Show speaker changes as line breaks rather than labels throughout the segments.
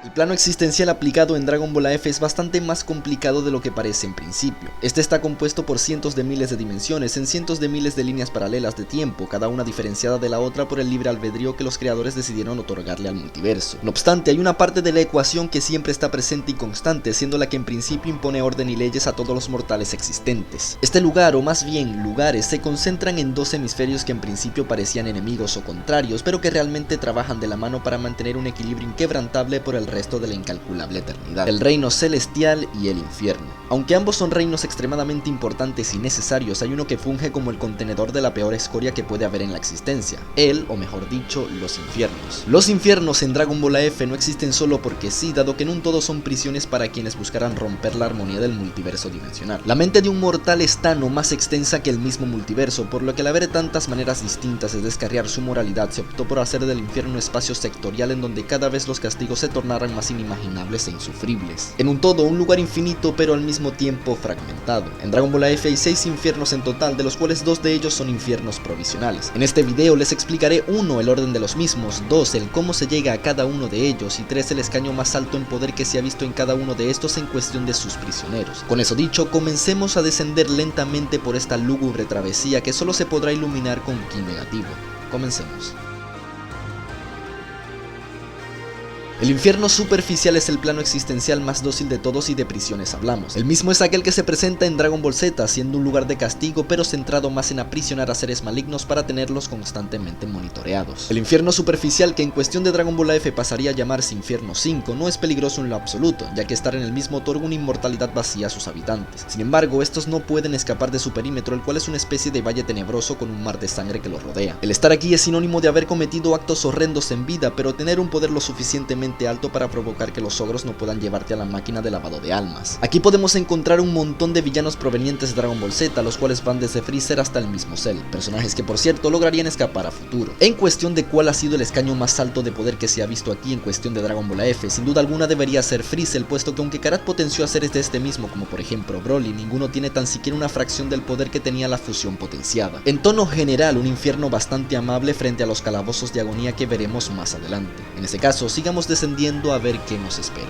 El plano existencial aplicado en Dragon Ball AF es bastante más complicado de lo que parece en principio. Este está compuesto por cientos de miles de dimensiones en cientos de miles de líneas paralelas de tiempo, cada una diferenciada de la otra por el libre albedrío que los creadores decidieron otorgarle al multiverso. No obstante, hay una parte de la ecuación que siempre está presente y constante, siendo la que en principio impone orden y leyes a todos los mortales existentes. Este lugar, o más bien lugares, se concentran en dos hemisferios que en principio parecían enemigos o contrarios, pero que realmente trabajan de la mano para mantener un equilibrio inquebrantable por el resto de la incalculable eternidad: el reino celestial y el infierno. Aunque ambos son reinos extremadamente importantes y necesarios, hay uno que funge como el contenedor de la peor escoria que puede haber en la existencia: o mejor dicho, los infiernos. Los infiernos en Dragon Ball AF no existen solo porque sí, dado que en un todo son prisiones para quienes buscaran romper la armonía del multiverso dimensional. La mente de un mortal es tan o más extensa que el mismo multiverso, por lo que al haber tantas maneras distintas de descarriar su moralidad, se optó por hacer del infierno un espacio sectorial en donde cada vez los castigos se tornaran más inimaginables e insufribles. En un todo, un lugar infinito pero al mismo tiempo fragmentado. En Dragon Ball AF hay 6 infiernos en total, de los cuales 2 de ellos son infiernos provisionales. En este video les explicaré 1. El orden de los mismos, 2. El cómo se llega a cada uno de ellos, y 3. El escaño más alto en poder que se ha visto en cada uno de estos en cuestión de sus prisioneros. Con eso dicho, comencemos a descender lentamente por esta lúgubre travesía que solo se podrá iluminar con ki negativo. Comencemos. El infierno superficial es el plano existencial más dócil de todos y de prisiones hablamos. El mismo es aquel que se presenta en Dragon Ball Z, siendo un lugar de castigo pero centrado más en aprisionar a seres malignos para tenerlos constantemente monitoreados. El infierno superficial, que en cuestión de Dragon Ball AF pasaría a llamarse Infierno 5, no es peligroso en lo absoluto, ya que estar en el mismo otorga una inmortalidad vacía a sus habitantes. Sin embargo, estos no pueden escapar de su perímetro, el cual es una especie de valle tenebroso con un mar de sangre que los rodea. El estar aquí es sinónimo de haber cometido actos horrendos en vida, pero tener un poder lo suficientemente alto para provocar que los ogros no puedan llevarte a la máquina de lavado de almas. Aquí podemos encontrar un montón de villanos provenientes de Dragon Ball Z, los cuales van desde Freezer hasta el mismo Cell, personajes que por cierto lograrían escapar a futuro. En cuestión de cuál ha sido el escaño más alto de poder que se ha visto aquí en cuestión de Dragon Ball AF, sin duda alguna debería ser Freezer, puesto que aunque Karat potenció a seres de este mismo, como por ejemplo Broly, ninguno tiene tan siquiera una fracción del poder que tenía la fusión potenciada. En tono general, un infierno bastante amable frente a los calabozos de agonía que veremos más adelante. En ese caso, sigamos descendiendo a ver qué nos espera.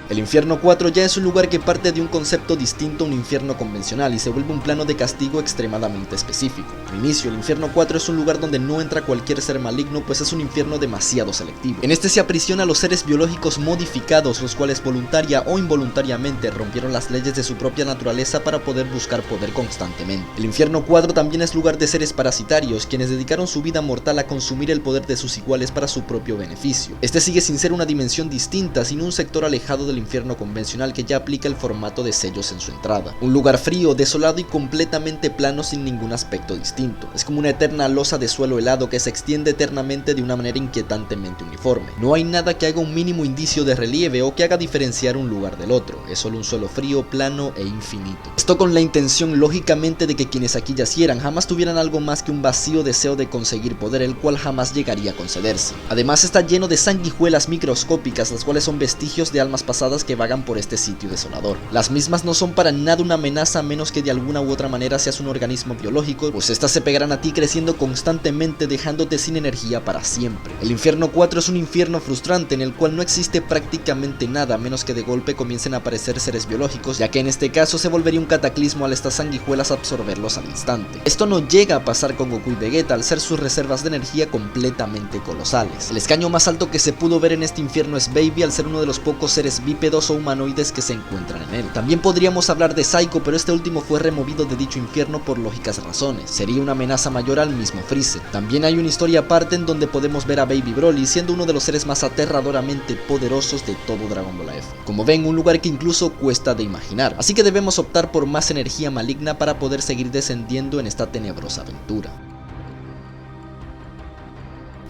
El infierno 4 ya es un lugar que parte de un concepto distinto a un infierno convencional y se vuelve un plano de castigo extremadamente específico. Al inicio, el infierno 4 es un lugar donde no entra cualquier ser maligno, pues es un infierno demasiado selectivo. En este se aprisiona a los seres biológicos modificados, los cuales voluntaria o involuntariamente rompieron las leyes de su propia naturaleza para poder buscar poder constantemente. El infierno 4 también es lugar de seres parasitarios, quienes dedicaron su vida mortal a consumir el poder de sus iguales para su propio beneficio. Este sigue sin ser una dimensión distinta, sino un sector alejado del infierno convencional que ya aplica el formato de sellos en su entrada. Un lugar frío, desolado y completamente plano sin ningún aspecto distinto. Es como una eterna losa de suelo helado que se extiende eternamente de una manera inquietantemente uniforme. No hay nada que haga un mínimo indicio de relieve o que haga diferenciar un lugar del otro. Es solo un suelo frío, plano e infinito. Esto con la intención lógicamente de que quienes aquí yacieran jamás tuvieran algo más que un vacío deseo de conseguir poder, el cual jamás llegaría a concederse. Además está lleno de sanguijuelas microscópicas, las cuales son vestigios de almas pasadas que vagan por este sitio desolador. Las mismas no son para nada una amenaza, a menos que de alguna u otra manera seas un organismo biológico, pues estas se pegarán a ti creciendo constantemente, dejándote sin energía para siempre. El infierno 4 es un infierno frustrante en el cual no existe prácticamente nada, a menos que de golpe comiencen a aparecer seres biológicos, ya que en este caso se volvería un cataclismo al estas sanguijuelas absorberlos al instante. Esto no llega a pasar con Goku y Vegeta al ser sus reservas de energía completamente colosales. El escaño más alto que se pudo ver en este infierno es Baby, al ser uno de los pocos seres bípedos o humanoides que se encuentran en él. También podríamos hablar de Psycho, pero este último fue removido de dicho infierno por lógicas razones. Sería una amenaza mayor al mismo Freezer. También hay una historia aparte en donde podemos ver a Baby Broly siendo uno de los seres más aterradoramente poderosos de todo Dragon Ball AF. Como ven, un lugar que incluso cuesta de imaginar, así que debemos optar por más energía maligna para poder seguir descendiendo en esta tenebrosa aventura.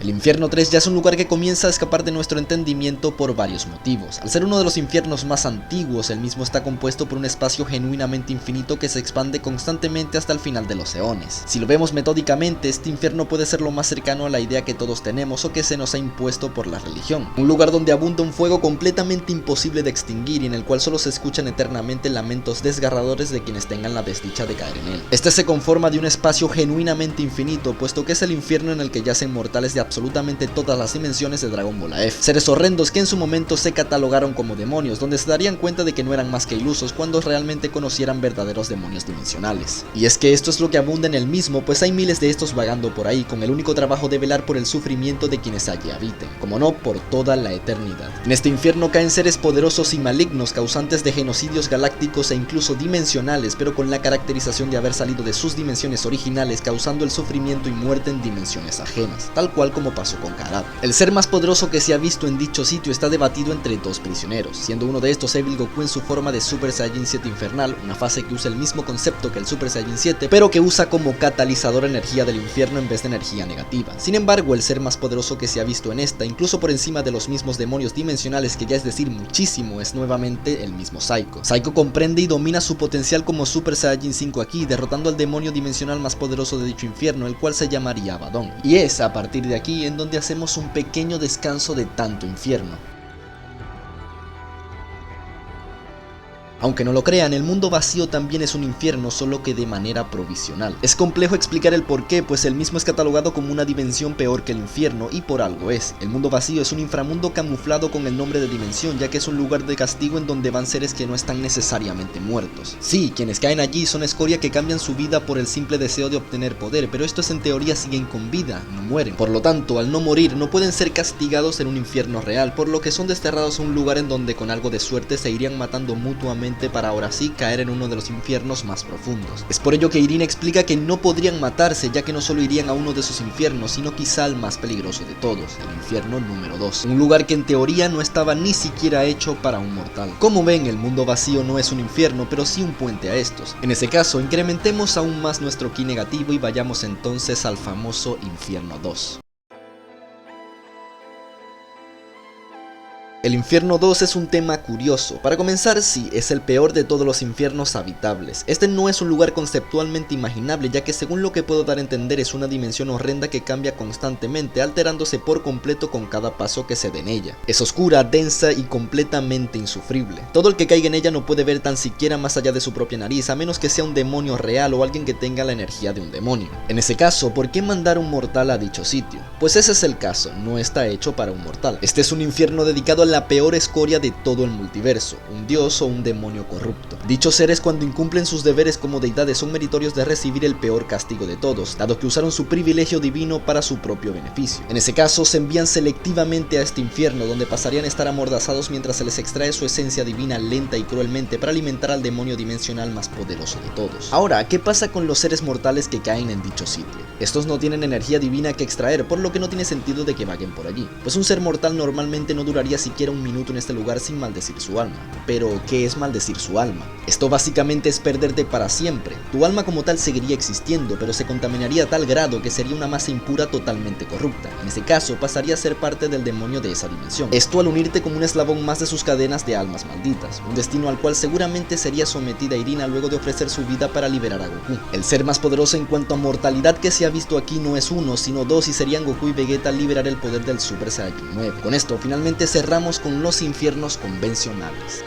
El infierno 3 ya es un lugar que comienza a escapar de nuestro entendimiento por varios motivos. Al ser uno de los infiernos más antiguos, el mismo está compuesto por un espacio genuinamente infinito que se expande constantemente hasta el final de los eones. Si lo vemos metódicamente, este infierno puede ser lo más cercano a la idea que todos tenemos o que se nos ha impuesto por la religión. Un lugar donde abunda un fuego completamente imposible de extinguir y en el cual solo se escuchan eternamente lamentos desgarradores de quienes tengan la desdicha de caer en él. Este se conforma de un espacio genuinamente infinito, puesto que es el infierno en el que yacen mortales de absolutamente todas las dimensiones de Dragon Ball AF. Seres horrendos que en su momento se catalogaron como demonios, donde se darían cuenta de que no eran más que ilusos cuando realmente conocieran verdaderos demonios dimensionales. Y es que esto es lo que abunda en el mismo, pues hay miles de estos vagando por ahí, con el único trabajo de velar por el sufrimiento de quienes allí habiten, como no por toda la eternidad. En este infierno caen seres poderosos y malignos, causantes de genocidios galácticos e incluso dimensionales, pero con la caracterización de haber salido de sus dimensiones originales, causando el sufrimiento y muerte en dimensiones ajenas, tal cual como pasó con Karad. El ser más poderoso que se ha visto en dicho sitio está debatido entre dos prisioneros, siendo uno de estos Evil Goku en su forma de Super Saiyajin 7 infernal, una fase que usa el mismo concepto que el Super Saiyajin 7, pero que usa como catalizador energía del infierno en vez de energía negativa. Sin embargo, el ser más poderoso que se ha visto en esta, incluso por encima de los mismos demonios dimensionales, que ya es decir muchísimo, es nuevamente el mismo Psycho. Psycho comprende y domina su potencial como Super Saiyajin 5 aquí, derrotando al demonio dimensional más poderoso de dicho infierno, el cual se llamaría Abaddon. Y es a partir de aquí en donde hacemos un pequeño descanso de tanto infierno. Aunque no lo crean, el mundo vacío también es un infierno, solo que de manera provisional. Es complejo explicar el porqué, pues el mismo es catalogado como una dimensión peor que el infierno, y por algo es. El mundo vacío es un inframundo camuflado con el nombre de dimensión, ya que es un lugar de castigo en donde van seres que no están necesariamente muertos. Sí, quienes caen allí son escoria que cambian su vida por el simple deseo de obtener poder, pero estos en teoría siguen con vida, no mueren. Por lo tanto, al no morir, no pueden ser castigados en un infierno real, por lo que son desterrados a un lugar en donde con algo de suerte se irían matando mutuamente para ahora sí caer en uno de los infiernos más profundos. Es por ello que Irina explica que no podrían matarse, ya que no solo irían a uno de sus infiernos, sino quizá al más peligroso de todos, el infierno número 2, un lugar que en teoría no estaba ni siquiera hecho para un mortal. Como ven, el mundo vacío no es un infierno, pero sí un puente a estos. En ese caso, incrementemos aún más nuestro ki negativo y vayamos entonces al famoso infierno 2. El infierno 2 es un tema curioso. Para comenzar, sí, es el peor de todos los infiernos habitables. Este no es un lugar conceptualmente imaginable, ya que según lo que puedo dar a entender es una dimensión horrenda que cambia constantemente, alterándose por completo con cada paso que se dé en ella. Es oscura, densa y completamente insufrible. Todo el que caiga en ella no puede ver tan siquiera más allá de su propia nariz, a menos que sea un demonio real o alguien que tenga la energía de un demonio. En ese caso, ¿por qué mandar un mortal a dicho sitio? Pues ese es el caso, no está hecho para un mortal. Este es un infierno dedicado a la peor escoria de todo el multiverso, un dios o un demonio corrupto. Dichos seres, cuando incumplen sus deberes como deidades, son meritorios de recibir el peor castigo de todos, dado que usaron su privilegio divino para su propio beneficio. En ese caso, se envían selectivamente a este infierno, donde pasarían a estar amordazados mientras se les extrae su esencia divina lenta y cruelmente para alimentar al demonio dimensional más poderoso de todos. Ahora, ¿qué pasa con los seres mortales que caen en dicho sitio? Estos no tienen energía divina que extraer, por lo que no tiene sentido de que vaguen por allí, pues un ser mortal normalmente no duraría siquiera un minuto en este lugar sin maldecir su alma. Pero, ¿qué es maldecir su alma? Esto básicamente es perderte para siempre. Tu alma como tal seguiría existiendo, pero se contaminaría a tal grado que sería una masa impura totalmente corrupta. En ese caso, pasaría a ser parte del demonio de esa dimensión. Esto al unirte como un eslabón más de sus cadenas de almas malditas, un destino al cual seguramente sería sometida Irina luego de ofrecer su vida para liberar a Goku. El ser más poderoso en cuanto a mortalidad que se ha visto aquí no es uno, sino dos, y serían Goku y Vegeta al liberar el poder del Super Saiyajin 9. Con esto, finalmente cerramos con los infiernos convencionales.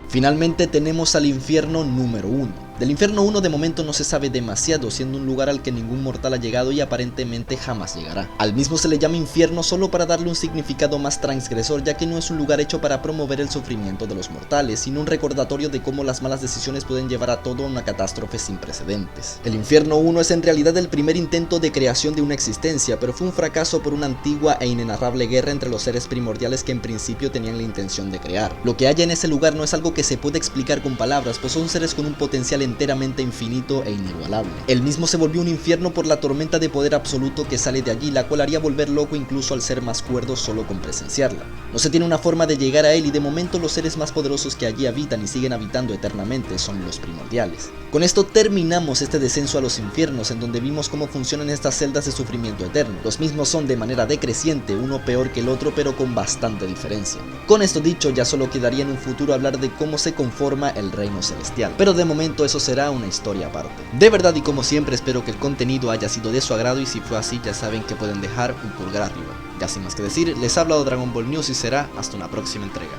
Finalmente tenemos al infierno número 1. Del infierno 1 de momento no se sabe demasiado, siendo un lugar al que ningún mortal ha llegado y aparentemente jamás llegará. Al mismo se le llama infierno solo para darle un significado más transgresor, ya que no es un lugar hecho para promover el sufrimiento de los mortales, sino un recordatorio de cómo las malas decisiones pueden llevar a todo a una catástrofe sin precedentes. El infierno 1 es en realidad el primer intento de creación de una existencia, pero fue un fracaso por una antigua e inenarrable guerra entre los seres primordiales que en principio tenían la intención de crear. Lo que haya en ese lugar no es algo que se puede explicar con palabras, pues son seres con un potencial enteramente infinito e inigualable. El mismo se volvió un infierno por la tormenta de poder absoluto que sale de allí, la cual haría volver loco incluso al ser más cuerdo solo con presenciarla. No se tiene una forma de llegar a él y de momento los seres más poderosos que allí habitan y siguen habitando eternamente son los primordiales. Con esto terminamos este descenso a los infiernos, en donde vimos cómo funcionan estas celdas de sufrimiento eterno. Los mismos son de manera decreciente, uno peor que el otro, pero con bastante diferencia. Con esto dicho, ya solo quedaría en un futuro hablar de cómo se conforma el reino celestial, pero de momento eso será una historia aparte. De verdad y como siempre espero que el contenido haya sido de su agrado, y si fue así ya saben que pueden dejar un pulgar arriba. Ya sin más que decir, les ha hablado Dragon Ball News y será hasta una próxima entrega.